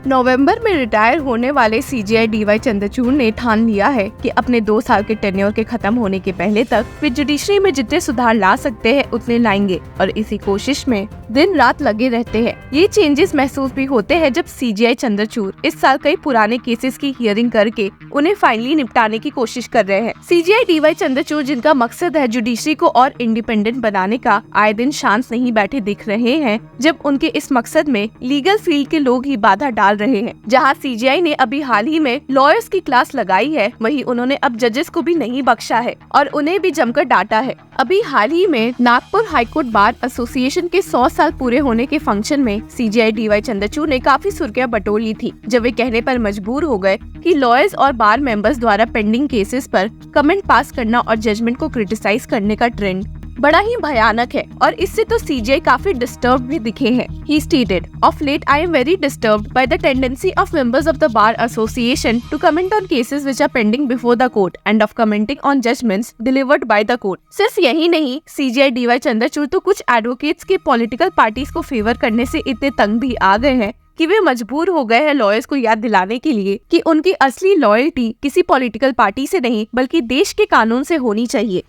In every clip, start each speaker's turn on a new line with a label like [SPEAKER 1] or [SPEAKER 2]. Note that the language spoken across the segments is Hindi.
[SPEAKER 1] नवंबर में रिटायर होने वाले सीजेआई डीवाई चंद्रचूड़ ने ठान लिया है कि अपने 2 साल के टेन्योर के खत्म होने के पहले तक वे जुडिशरी में जितने सुधार ला सकते हैं उतने लाएंगे और इसी कोशिश में दिन रात लगे रहते हैं। ये चेंजेस महसूस भी होते हैं जब सीजेआई चंद्रचूड़ इस साल कई पुराने केसेस की हियरिंग करके उन्हें फाइनली निपटाने की कोशिश कर रहे हैं। सीजेआई डीवाई चंद्रचूड़, जिनका मकसद है जुडिशरी को और इंडिपेंडेंट बनाने का, आए दिन शांत नहीं बैठे दिख रहे हैं जब उनके इस मकसद में लीगल फील्ड के लोग ही बाधा डाल रहे हैं। जहां सीजेआई ने अभी हाल ही में लॉयर्स की क्लास लगाई है, वहीं उन्होंने अब जजेस को भी नहीं बख्शा है और उन्हें भी जमकर डांटा है। अभी हाल ही में नागपुर हाईकोर्ट बार एसोसिएशन के 100 साल पूरे होने के फंक्शन में सीजेआई डीवाई चंद्रचूड़ ने काफी सुर्खियां बटोर ली थी, जब वे कहने पर मजबूर हो गए कि लॉयर्स और बार मेंबर्स द्वारा पेंडिंग केसेस पर कमेंट पास करना और जजमेंट को क्रिटिसाइज करने का ट्रेंड बड़ा ही भयानक है और इससे तो सीजेआई काफी डिस्टर्ब भी दिखे हैं। He stated, "Of late, I am very disturbed by the tendency of members of the Bar Association to comment on cases which are pending before the court and of commenting on judgments delivered by the court." सिर्फ यही नहीं, सीजेआई डीवाई चंद्रचूड़ तो कुछ एडवोकेट्स के पॉलिटिकल पार्टीज को फेवर करने से इतने तंग भी आ गए हैं कि वे मजबूर हो गए हैं लॉयर्स को याद दिलाने के लिए कि उनकी असली लॉयल्टी किसी पॉलिटिकल पार्टी से नहीं बल्कि देश के कानून से होनी चाहिए।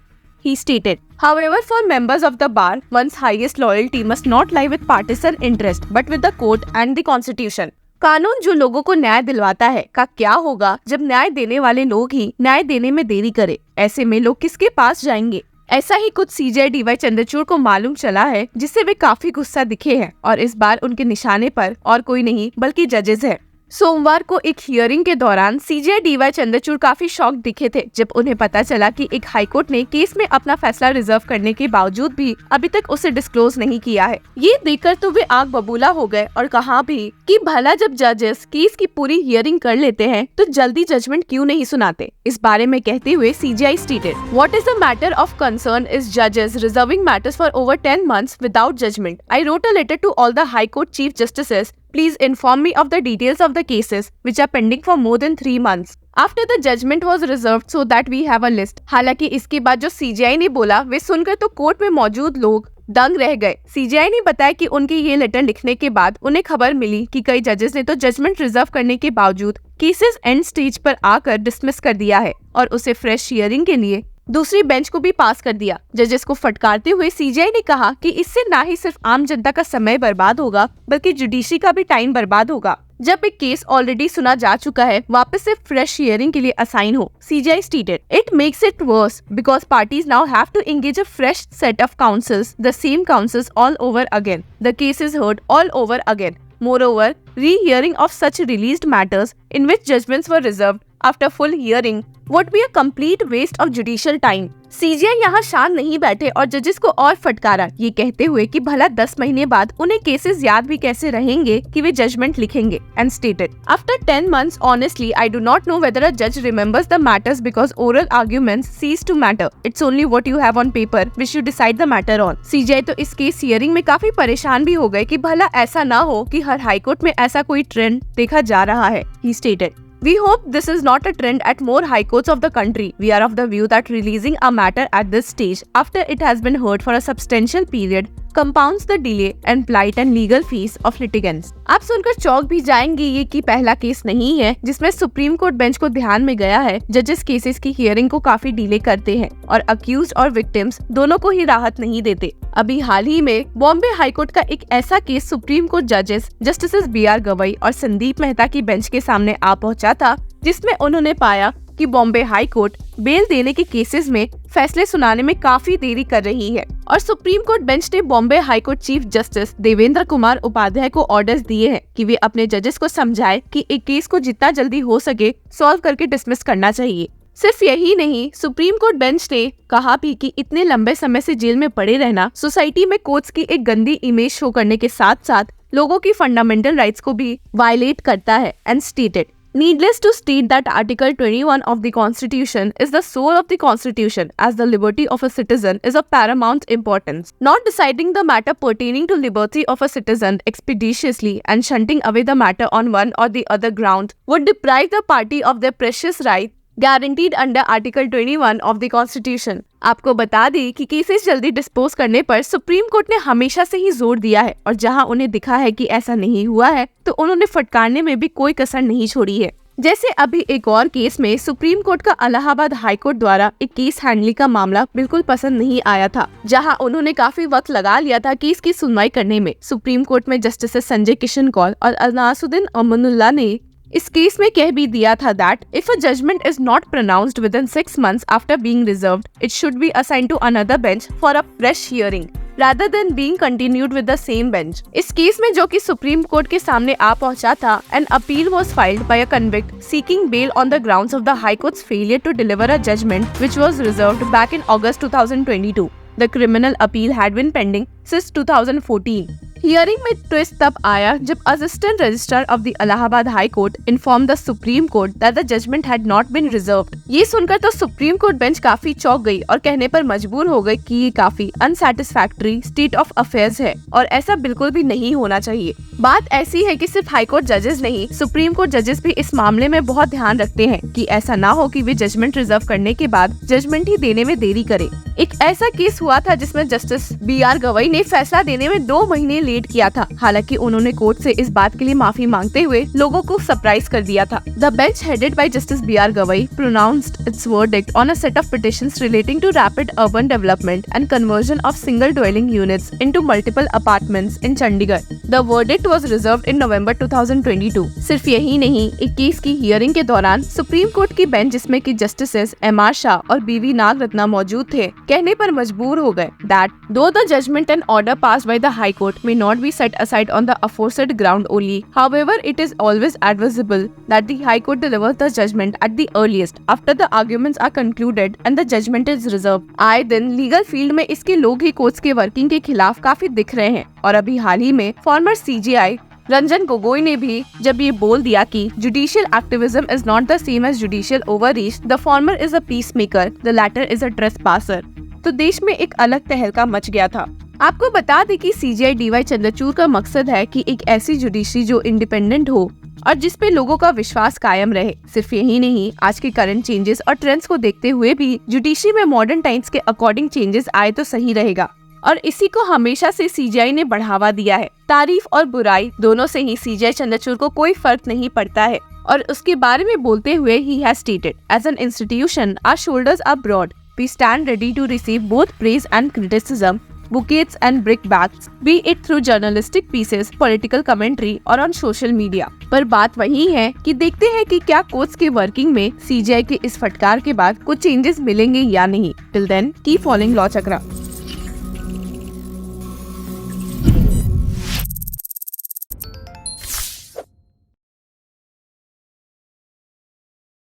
[SPEAKER 1] He stated, "However, for members of the bar, one's highest loyalty must not lie with partisan interest, but with the court and the constitution." कानून जो लोगों को न्याय दिलवाता है का क्या होगा जब न्याय देने वाले लोग ही न्याय देने में देरी करे? ऐसे में लोग किसके पास जाएंगे? ऐसा ही कुछ सीजेआई डीवाई चंद्रचूड़ को मालूम चला है, जिससे वे काफी गुस्सा दिखे हैं और इस बार उनके निशाने पर और कोई नहीं बल्कि जजेस है। सोमवार को एक हियरिंग के दौरान सीजेआई डीवाई चंद्रचूड़ काफी शॉक दिखे थे जब उन्हें पता चला कि एक हाईकोर्ट ने केस में अपना फैसला रिजर्व करने के बावजूद भी अभी तक उसे डिस्क्लोज नहीं किया है। ये देखकर तो वे आग बबूला हो गए और कहा भी कि भला जब जजेस केस की पूरी हियरिंग कर लेते हैं तो जल्दी जजमेंट क्यों नहीं सुनाते। इस बारे में कहते हुए CJI stated, "What is the matter of concern is judges reserving matters for over 10 months without judgment. I wrote a letter to all the High Court Chief Justices. Please inform me of the details of the cases which are pending for more than 3 months. After the judgment was reserved so that we have a list." हालांकि इसके बाद जो सीजेआई ने बोला वे सुनकर तो कोर्ट में मौजूद लोग दंग रह गए। सीजेआई ने बताया कि उनके ये लेटर लिखने के बाद उन्हें खबर मिली कि कई जजेस ने तो जजमेंट रिजर्व करने के बावजूद केसेस एंड स्टेज पर आकर डिसमिस कर दिया है और उसे फ्रेश हियरिंग के लिए दूसरी बेंच को भी पास कर दिया। जजेस को फटकारते हुए सीजेआई ने कहा कि इससे ना ही सिर्फ आम जनता का समय बर्बाद होगा बल्कि जुडिशरी का भी टाइम बर्बाद होगा। जब एक केस ऑलरेडी सुना जा चुका है वापस से फ्रेश हियरिंग के लिए असाइन हो। CJI stated, "It makes it worse because parties now have to engage a fresh set of counsels, the same counsels all over again. The case is heard all over again. Moreover, re-hearing of such released matters in which judgments were reserved after full hearing would be a complete waste of judicial time." CJI यहाँ शांत नहीं बैठे और जजेस को और फटकारा, ये कहते हुए कि भला 10 महीने बाद उन्हें केसेस याद भी कैसे रहेंगे कि वे जजमेंट लिखेंगे। And stated, "After 10 months, honestly, I do not know whether a judge remembers the matters because oral arguments cease to matter. It's only what you have on paper which you decide the matter on." CJI तो इस केस हियरिंग में काफी परेशान भी हो गए कि भला ऐसा ना हो कि हर हाईकोर्ट में ऐसा कोई ट्रेंड देखा जा रहा है। He stated, "We hope this is not a trend at more high courts of the country. We are of the view that releasing a matter at this stage after it has been heard for a substantial period compounds the delay and plight and legal fees of litigants." आप सुनकर चौंक भी जाएंगे ये कि पहला केस नहीं है जिसमें सुप्रीम कोर्ट बेंच को ध्यान में गया है जजेस केसेस की हियरिंग को काफी डिले करते हैं और अक्यूज्ड और विक्टिम्स दोनों को ही राहत नहीं देते। अभी हाल ही में बॉम्बे हाईकोर्ट का एक ऐसा केस सुप्रीम कोर्ट जजेस जस्टिस BR गवई और संदीप मेहता की बेंच के सामने आ पहुंचा था, जिसमें उन्होंने पाया कि बॉम्बे हाई कोर्ट बेल देने के केसेस में फैसले सुनाने में काफी देरी कर रही है और सुप्रीम कोर्ट बेंच ने Bombay high court chief justice Devendra Kumar Upadhyay को ऑर्डर्स दिए हैं कि वे अपने जजेस को समझाए कि एक केस को जितना जल्दी हो सके सॉल्व करके डिसमिस करना चाहिए। सिर्फ यही नहीं, सुप्रीम कोर्ट बेंच ने कहा भी कि इतने लंबे समय से जेल में पड़े रहना सोसाइटी में कोर्ट्स की एक गंदी इमेज शो करने के साथ साथ लोगों की फंडामेंटल राइट्स को भी वायलेट करता है। And stated, "Needless to state that Article 21 of the Constitution is the soul of the Constitution, as the liberty of a citizen is of paramount importance. Not deciding the matter pertaining to liberty of a citizen expeditiously and shunting away the matter on one or the other ground would deprive the party of their precious right guaranteed under Article 21 of the Constitution। आपको बता दें कि केसेस जल्दी डिस्पोज करने पर सुप्रीम कोर्ट ने हमेशा से ही जोर दिया है और जहां उन्हें दिखा है कि ऐसा नहीं हुआ है तो उन्होंने फटकारने में भी कोई कसर नहीं छोड़ी है। जैसे अभी एक और केस में सुप्रीम कोर्ट का इलाहाबाद हाई कोर्ट द्वारा एक केस हैंडलिंग का मामला बिल्कुल पसंद नहीं आया था, जहां उन्होंने काफी वक्त लगा लिया था केस की सुनवाई करने में। सुप्रीम कोर्ट में जस्टिस संजय किशन कौल और अनासुद्दीन अमानुल्लाह ने इस केस में कह भी दिया था that if a judgment is not pronounced within 6 months after being reserved, it should be assigned to another bench for a fresh hearing rather than being continued with the same bench। इस केस में जो कि सुप्रीम कोर्ट के सामने आ पहुंचा था, an appeal was filed by a convict seeking bail on the grounds of the High Court's failure to deliver a judgment which was reserved back in August 2022। The criminal appeal had been pending since 2014। Hearing में ट्विस्ट तब आया जब assistant registrar of the Allahabad high court inform the supreme court that the judgment had not been reserved. ये सुनकर तो सुप्रीम कोर्ट बेंच काफी चौंक गई और कहने पर मजबूर हो गई कि ये काफी अनसैटिस्फैक्टरी स्टेट ऑफ अफेयर्स है और ऐसा बिल्कुल भी नहीं होना चाहिए। बात ऐसी है कि सिर्फ हाई कोर्ट जजेस नहीं, सुप्रीम कोर्ट जजेस भी इस मामले में बहुत ध्यान रखते हैं कि ऐसा ना हो कि वे जजमेंट रिजर्व करने के बाद जजमेंट ही देने में देरी करे। एक ऐसा केस हुआ था जिसमें जस्टिस BR गवई ने फैसला देने में 2 महीने लेट किया था। हालांकि उन्होंने कोर्ट से इस बात के लिए माफी मांगते हुए लोगों को सरप्राइज कर दिया था। The bench headed by justice BR Gavai pronounced its verdict on a set of petitions relating to rapid urban development and conversion of single dwelling units into multiple apartments in Chandigarh। The verdict was reserved in November 2022। सिर्फ यही नहीं, एक केस की हियरिंग के दौरान सुप्रीम कोर्ट की बेंच जिसमें कि जस्टिसेस MR शाह और BV नागरत्ना मौजूद थे, कहने पर मजबूर हो गए that though the judgment and order passed by the High Court may not be set aside on the aforesaid ground only, however it is always advisable that the High Court delivers the judgment at the earliest after the arguments are concluded and the judgment is reserved। आए दिन लीगल फील्ड में इसके लोग ही कोर्ट्स के वर्किंग के खिलाफ काफी दिख रहे हैं और अभी हाल ही में फॉर्मर CJI रंजन गोगोई ने भी जब ये बोल दिया कि judicial activism is not the same as judicial overreach, the former is a peacemaker, the latter is a trespasser, तो देश में एक अलग तहलका मच गया था। आपको बता दें कि CJI DY चंद्रचूड़ का मकसद है कि एक ऐसी जुडिशरी जो इंडिपेंडेंट हो और जिस पे लोगों का विश्वास कायम रहे। सिर्फ यही नहीं, आज के करंट चेंजेस और ट्रेंड्स को देखते हुए भी जुडिशरी में मॉडर्न टाइम्स के अकॉर्डिंग चेंजेस आए तो सही रहेगा और इसी को हमेशा से CJI ने बढ़ावा दिया है। तारीफ और बुराई दोनों से ही CJI चंद्रचूड़ को कोई फर्क नहीं पड़ता है और उसके बारे में बोलते हुए ही has stated as an institution our shoulders are broad, we stand ready to receive both praise and criticism, buckets and brickbats, be it through journalistic pieces, political commentary और on social media। पर बात वही है कि देखते हैं कि क्या कोर्ट्स के वर्किंग में CJI के इस फटकार के बाद कुछ चेंजेस मिलेंगे या नहीं। Till then, keep following law चक्रा।